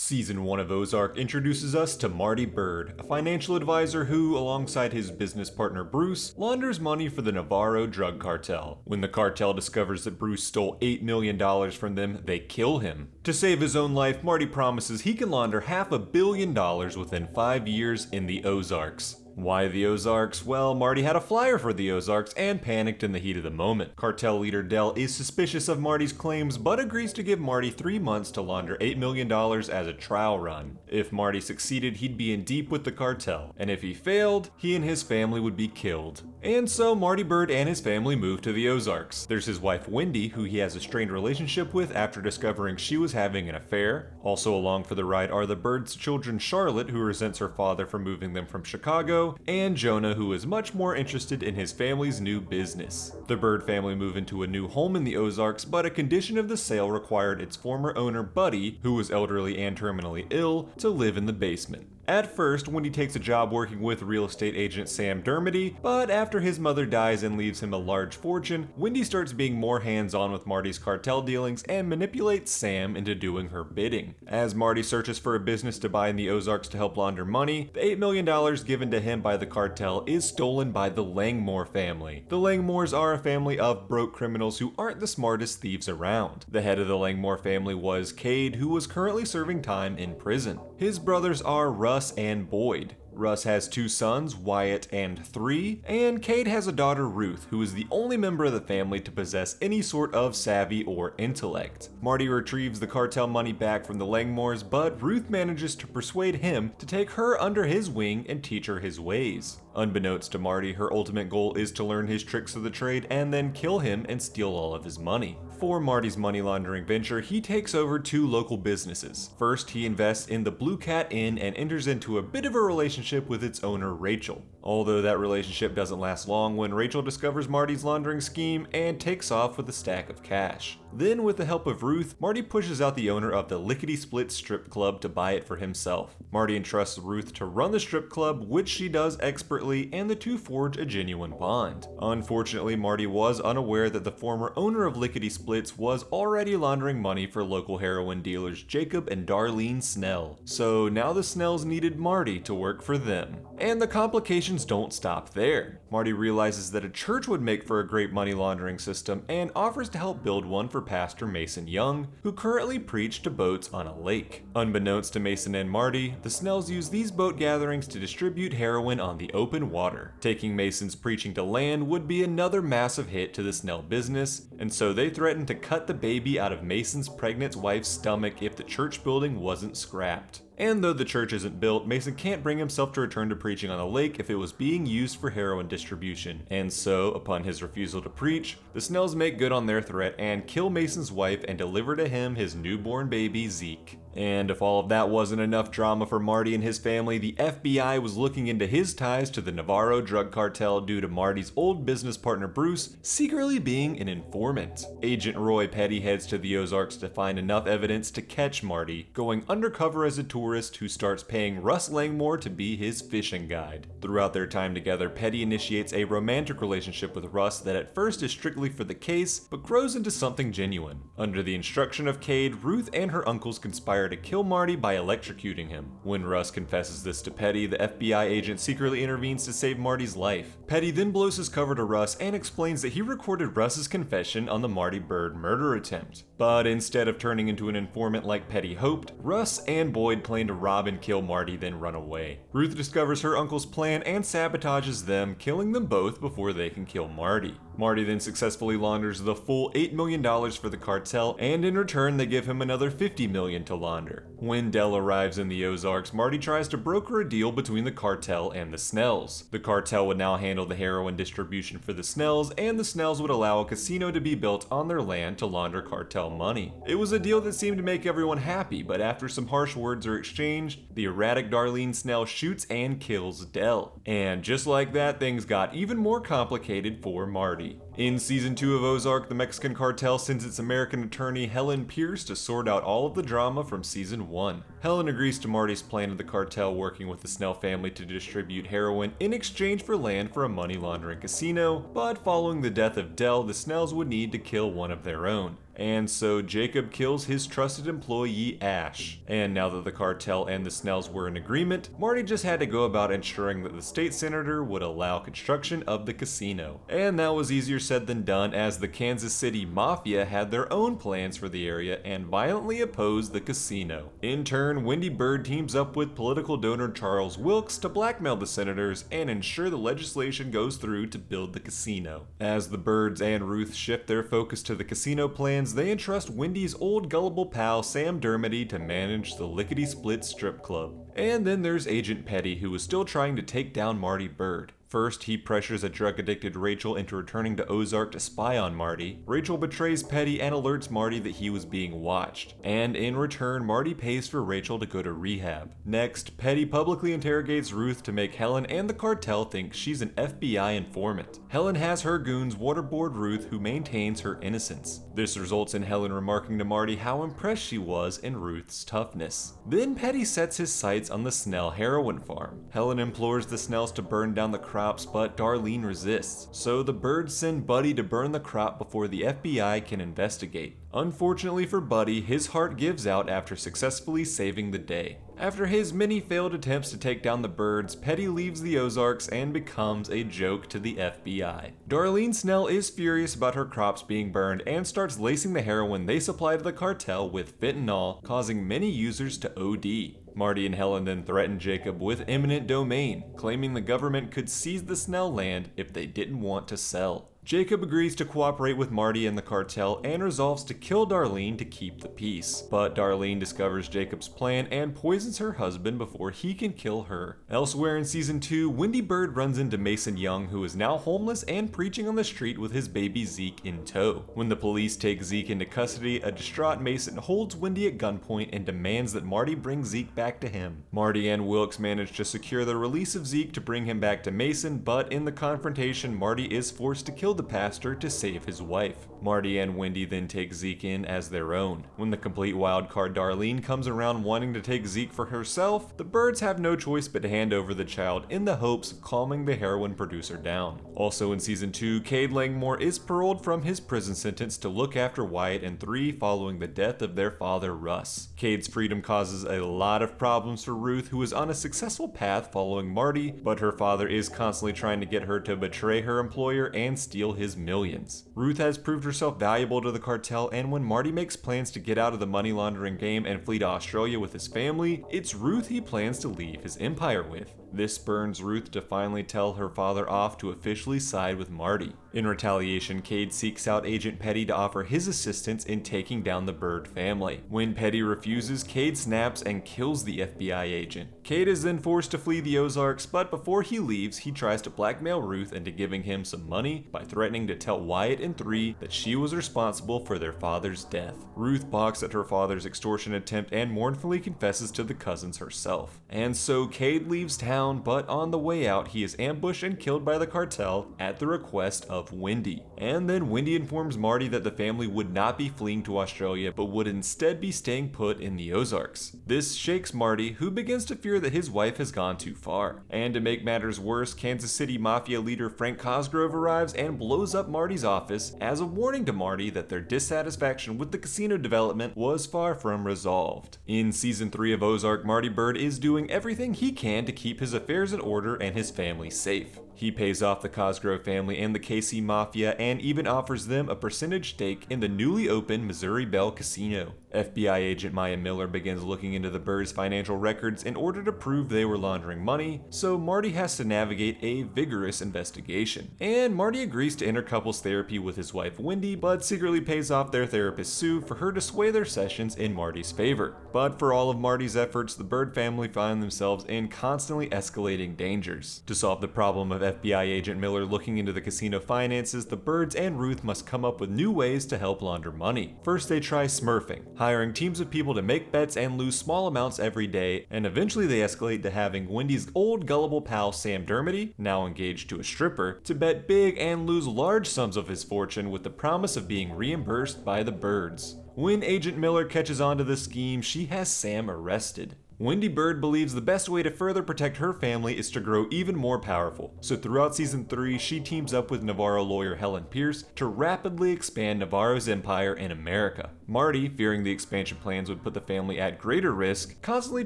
Season 1 of Ozark introduces us to Marty Byrde, a financial advisor who, alongside his business partner Bruce, launders money for the Navarro drug cartel. When the cartel discovers that Bruce stole $8 million from them, they kill him. To save his own life, Marty promises he can launder $500 million within 5 years in the Ozarks. Why the Ozarks? Well, Marty had a flyer for the Ozarks and panicked in the heat of the moment. Cartel leader Del is suspicious of Marty's claims, but agrees to give Marty 3 months to launder $8 million as a trial run. If Marty succeeded, he'd be in deep with the cartel, and if he failed, he and his family would be killed. And so Marty Byrde and his family moved to the Ozarks. There's his wife Wendy, who he has a strained relationship with after discovering she was having an affair. Also along for the ride are the Byrdes' children Charlotte, who resents her father for moving them from Chicago, and Jonah, who is much more interested in his family's new business. The Byrde family move into a new home in the Ozarks, but a condition of the sale required its former owner Buddy, who was elderly and terminally ill, to live in the basement. At first, Wendy takes a job working with real estate agent Sam Dermody, but after his mother dies and leaves him a large fortune, Wendy starts being more hands-on with Marty's cartel dealings and manipulates Sam into doing her bidding. As Marty searches for a business to buy in the Ozarks to help launder money, the $8 million given to him by the cartel is stolen by the Langmore family. The Langmores are a family of broke criminals who aren't the smartest thieves around. The head of the Langmore family was Cade, who was currently serving time in prison. His brothers are Russ and Boyd. Russ has 2 sons, Wyatt and 3, and Cade has a daughter, Ruth, who is the only member of the family to possess any sort of savvy or intellect. Marty retrieves the cartel money back from the Langmores, but Ruth manages to persuade him to take her under his wing and teach her his ways. Unbeknownst to Marty, her ultimate goal is to learn his tricks of the trade and then kill him and steal all of his money. For Marty's money laundering venture, he takes over 2 local businesses. First, he invests in the Blue Cat Inn and enters into a bit of a relationship with its owner, Rachel. Although that relationship doesn't last long when Rachel discovers Marty's laundering scheme and takes off with a stack of cash. Then, with the help of Ruth, Marty pushes out the owner of the lickety-split strip club to buy it for himself. Marty entrusts Ruth to run the strip club, which she does expertly, and the two forge a genuine bond. Unfortunately, Marty was unaware that the former owner of Lickety Splits was already laundering money for local heroin dealers Jacob and Darlene Snell. So now the Snells needed Marty to work for them. And the complications don't stop there. Marty realizes that a church would make for a great money laundering system and offers to help build one for Pastor Mason Young, who currently preached to boats on a lake. Unbeknownst to Mason and Marty, the Snells use these boat gatherings to distribute heroin on the open water. Taking Mason's preaching to land would be another massive hit to the Snell business, and so they threatened to cut the baby out of Mason's pregnant wife's stomach if the church building wasn't scrapped. And though the church isn't built, Mason can't bring himself to return to preaching on the lake if it was being used for heroin distribution. And so, upon his refusal to preach, the Snells make good on their threat and kill Mason's wife and deliver to him his newborn baby, Zeke. And if all of that wasn't enough drama for Marty and his family, the FBI was looking into his ties to the Navarro drug cartel due to Marty's old business partner Bruce secretly being an informant. Agent Roy Petty heads to the Ozarks to find enough evidence to catch Marty, going undercover as a tourist who starts paying Russ Langmore to be his fishing guide. Throughout their time together, Petty initiates a romantic relationship with Russ that at first is strictly for the case, but grows into something genuine. Under the instruction of Cade, Ruth and her uncles conspire to kill Marty by electrocuting him. When Russ confesses this to Petty, the FBI agent secretly intervenes to save Marty's life. Petty then blows his cover to Russ and explains that he recorded Russ's confession on the Marty Byrde murder attempt. But instead of turning into an informant like Petty hoped, Russ and Boyd plan to rob and kill Marty, then run away. Ruth discovers her uncle's plan and sabotages them, killing them both before they can kill Marty. Marty then successfully launders the full $8 million for the cartel, and in return they give him another $50 million to launder. When Del arrives in the Ozarks, Marty tries to broker a deal between the cartel and the Snells. The cartel would now handle the heroin distribution for the Snells, and the Snells would allow a casino to be built on their land to launder cartel money. It was a deal that seemed to make everyone happy, but after some harsh words are exchanged, the erratic Darlene Snell shoots and kills Del. And just like that, things got even more complicated for Marty. In Season 2 of Ozark, the Mexican cartel sends its American attorney Helen Pierce to sort out all of the drama from Season 1. Helen agrees to Marty's plan of the cartel working with the Snell family to distribute heroin in exchange for land for a money laundering casino, but following the death of Del, the Snells would need to kill one of their own. and so Jacob kills his trusted employee Ash. And now that the cartel and the Snells were in agreement, Marty just had to go about ensuring that the state senator would allow construction of the casino. And that was easier said than done, as the Kansas City Mafia had their own plans for the area and violently opposed the casino. In turn, Wendy Byrde teams up with political donor Charles Wilkes to blackmail the senators and ensure the legislation goes through to build the casino. As the Byrdes and Ruth shift their focus to the casino plans, they entrust Wendy's old gullible pal Sam Dermody to manage the lickety-split strip club. And then there's Agent Petty, who is still trying to take down Marty Byrde. First, he pressures a drug-addicted Rachel into returning to Ozark to spy on Marty. Rachel betrays Petty and alerts Marty that he was being watched. And in return, Marty pays for Rachel to go to rehab. Next, Petty publicly interrogates Ruth to make Helen and the cartel think she's an FBI informant. Helen has her goons waterboard Ruth, who maintains her innocence. This results in Helen remarking to Marty how impressed she was in Ruth's toughness. Then Petty sets his sights on the Snell heroin farm. Helen implores the Snells to burn down the crops, but Darlene resists. So the Byrdes send Buddy to burn the crop before the FBI can investigate. Unfortunately for Buddy, his heart gives out after successfully saving the day. After his many failed attempts to take down the Byrdes, Petty leaves the Ozarks and becomes a joke to the FBI. Darlene Snell is furious about her crops being burned and starts lacing the heroin they supply to the cartel with fentanyl, causing many users to OD. Marty and Helen then threaten Jacob with eminent domain, claiming the government could seize the Snell land if they didn't want to sell. Jacob agrees to cooperate with Marty and the cartel and resolves to kill Darlene to keep the peace. But Darlene discovers Jacob's plan and poisons her husband before he can kill her. Elsewhere in season 2, Wendy Byrde runs into Mason Young, who is now homeless and preaching on the street with his baby Zeke in tow. When the police take Zeke into custody, a distraught Mason holds Wendy at gunpoint and demands that Marty bring Zeke back to him. Marty and Wilkes manage to secure the release of Zeke to bring him back to Mason, but in the confrontation, Marty is forced to kill the pastor to save his wife. Marty and Wendy then take Zeke in as their own. When the complete wildcard Darlene comes around wanting to take Zeke for herself, the Byrdes have no choice but to hand over the child in the hopes of calming the heroin producer down. Also in season 2, Cade Langmore is paroled from his prison sentence to look after Wyatt and 3 following the death of their father Russ. Cade's freedom causes a lot of problems for Ruth, who is on a successful path following Marty, but her father is constantly trying to get her to betray her employer and steal his millions. Ruth has proved herself valuable to the cartel, and when Marty makes plans to get out of the money laundering game and flee to Australia with his family, it's Ruth he plans to leave his empire with. This spurns Ruth to finally tell her father off to officially side with Marty. In retaliation, Cade seeks out Agent Petty to offer his assistance in taking down the Byrde family. When Petty refuses, Cade snaps and kills the FBI agent. Cade is then forced to flee the Ozarks, but before he leaves, he tries to blackmail Ruth into giving him some money by threatening to tell Wyatt and 3 that she was responsible for their father's death. Ruth balks at her father's extortion attempt and mournfully confesses to the cousins herself. And so Cade leaves town, but on the way out, he is ambushed and killed by the cartel at the request of Wendy. And then Wendy informs Marty that the family would not be fleeing to Australia, but would instead be staying put in the Ozarks. This shakes Marty, who begins to fear that his wife has gone too far. And to make matters worse, Kansas City Mafia leader Frank Cosgrove arrives and blows up Marty's office as a warning to Marty that their dissatisfaction with the casino development was far from resolved. In season 3 of Ozark, Marty Byrde is doing everything he can to keep his affairs in order and his family safe. He pays off the Cosgrove family and the KC Mafia and even offers them a percentage stake in the newly opened Missouri Belle Casino. FBI agent Maya Miller begins looking into the Byrdes' financial records in order to prove they were laundering money, so Marty has to navigate a vigorous investigation. And Marty agrees to enter couples therapy with his wife Wendy, but secretly pays off their therapist Sue for her to sway their sessions in Marty's favor. But for all of Marty's efforts, the Byrde family find themselves in constantly escalating dangers. To solve the problem of FBI agent Miller looking into the casino finances, the Byrdes and Ruth must come up with new ways to help launder money. First, they try smurfing, hiring teams of people to make bets and lose small amounts every day, and eventually they escalate to having Wendy's old gullible pal Sam Dermody, now engaged to a stripper, to bet big and lose large sums of his fortune with the promise of being reimbursed by the Byrdes. When Agent Miller catches on to the scheme, she has Sam arrested. Wendy Byrde believes the best way to further protect her family is to grow even more powerful, so throughout season 3 she teams up with Navarro lawyer Helen Pierce to rapidly expand Navarro's empire in America. Marty, fearing the expansion plans would put the family at greater risk, constantly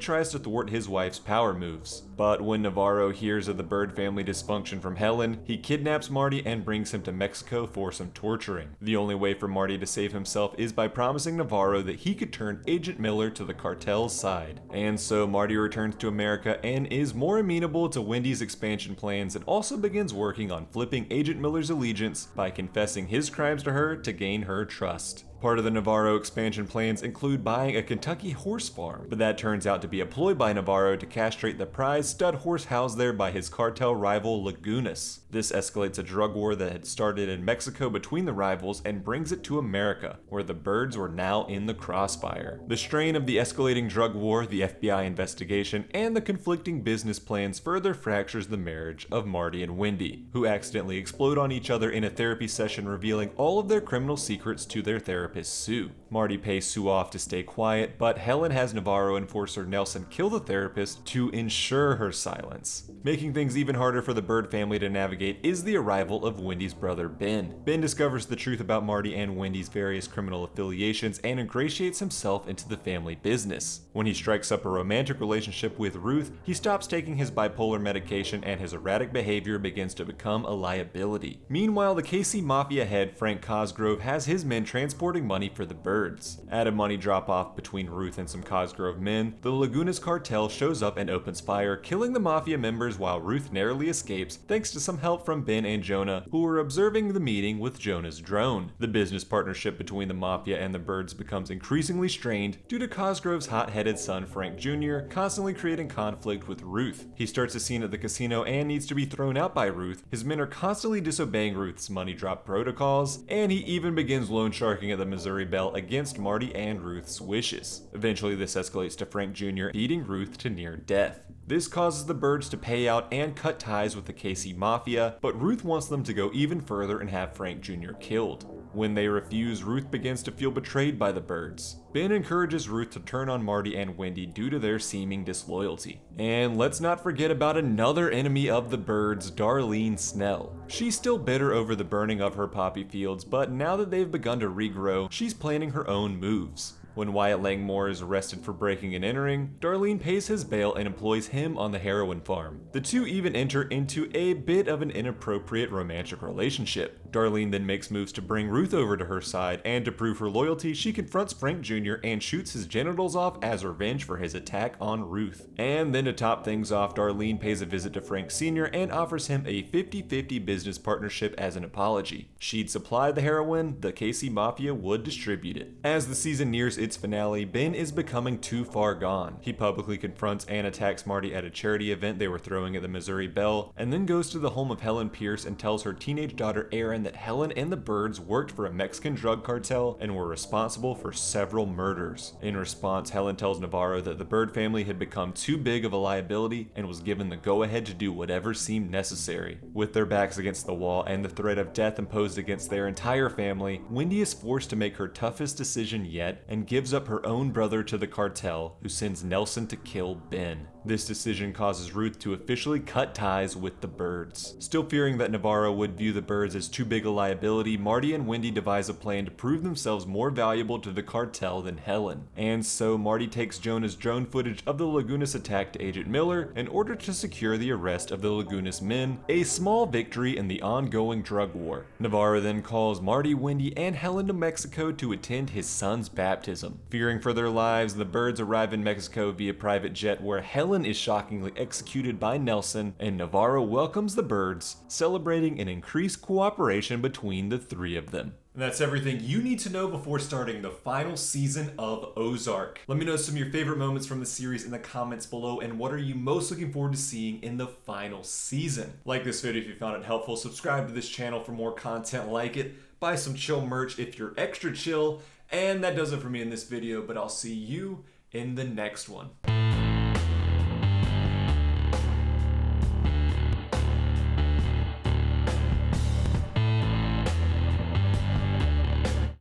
tries to thwart his wife's power moves. But when Navarro hears of the Byrde family dysfunction from Helen, he kidnaps Marty and brings him to Mexico for some torturing. The only way for Marty to save himself is by promising Navarro that he could turn Agent Miller to the cartel's side. And so Marty returns to America and is more amenable to Wendy's expansion plans, and also begins working on flipping Agent Miller's allegiance by confessing his crimes to her to gain her trust. Part of the Navarro expansion plans include buying a Kentucky horse farm, but that turns out to be a ploy by Navarro to castrate the prize stud horse housed there by his cartel rival Lagunas. This escalates a drug war that had started in Mexico between the rivals and brings it to America, where the Byrdes were now in the crossfire. The strain of the escalating drug war, the FBI investigation, and the conflicting business plans further fractures the marriage of Marty and Wendy, who accidentally explode on each other in a therapy session, revealing all of their criminal secrets to their therapist Sue. Marty pays Sue off to stay quiet, but Helen has Navarro enforcer Nelson kill the therapist to ensure her silence. Making things even harder for the Byrde family to navigate is the arrival of Wendy's brother Ben. Ben discovers the truth about Marty and Wendy's various criminal affiliations and ingratiates himself into the family business. When he strikes up a romantic relationship with Ruth, he stops taking his bipolar medication and his erratic behavior begins to become a liability. Meanwhile, the KC Mafia head Frank Cosgrove has his men transporting money for the Byrdes. At a money drop-off between Ruth and some Cosgrove men, the Lagunas cartel shows up and opens fire, killing the Mafia members while Ruth narrowly escapes thanks to some help from Ben and Jonah, who were observing the meeting with Jonah's drone. The business partnership between the Mafia and the Byrdes becomes increasingly strained due to Cosgrove's hot-headed son Frank Jr. constantly creating conflict with Ruth. He starts a scene at the casino and needs to be thrown out by Ruth. His men are constantly disobeying Ruth's money drop protocols, and he even begins loan sharking at the Missouri Belle against Marty and Ruth's wishes. Eventually this escalates to Frank Jr. beating Ruth to near death. This causes the Byrdes to pay out and cut ties with the KC Mafia, but Ruth wants them to go even further and have Frank Jr. killed. When they refuse, Ruth begins to feel betrayed by the Byrdes. Ben encourages Ruth to turn on Marty and Wendy due to their seeming disloyalty. And let's not forget about another enemy of the Byrdes, Darlene Snell. She's still bitter over the burning of her poppy fields, but now that they've begun to regrow, she's planning her own moves. When Wyatt Langmore is arrested for breaking and entering, Darlene pays his bail and employs him on the heroin farm. The two even enter into a bit of an inappropriate romantic relationship. Darlene then makes moves to bring Ruth over to her side, and to prove her loyalty, she confronts Frank Jr. and shoots his genitals off as revenge for his attack on Ruth. And then to top things off, Darlene pays a visit to Frank Sr. and offers him a 50-50 business partnership as an apology. She'd supply the heroin, the KC Mafia would distribute it. As the season nears its finale, Ben is becoming too far gone. He publicly confronts and attacks Marty at a charity event they were throwing at the Missouri Belle, and then goes to the home of Helen Pierce and tells her teenage daughter Erin that Helen and the Byrdes worked for a Mexican drug cartel and were responsible for several murders. In response, Helen tells Navarro that the Byrde family had become too big of a liability and was given the go-ahead to do whatever seemed necessary. With their backs against the wall and the threat of death imposed against their entire family, Wendy is forced to make her toughest decision yet and gives up her own brother to the cartel, who sends Nelson to kill Ben. This decision causes Ruth to officially cut ties with the Byrdes. Still fearing that Navarro would view the Byrdes as too big a liability, Marty and Wendy devise a plan to prove themselves more valuable to the cartel than Helen. And so Marty takes Jonah's drone footage of the Lagunas attack to Agent Miller in order to secure the arrest of the Lagunas men, a small victory in the ongoing drug war. Navarro then calls Marty, Wendy, and Helen to Mexico to attend his son's baptism. Fearing for their lives, the Byrdes arrive in Mexico via private jet, where Helen is shockingly executed by Nelson, and Navarro welcomes the Byrdes, celebrating an increased cooperation between the three of them. And that's everything you need to know before starting the final season of Ozark. Let me know some of your favorite moments from the series in the comments below, and what are you most looking forward to seeing in the final season. Like this video if you found it helpful, subscribe to this channel for more content like it, buy some chill merch if you're extra chill, and that does it for me in this video, but I'll see you in the next one.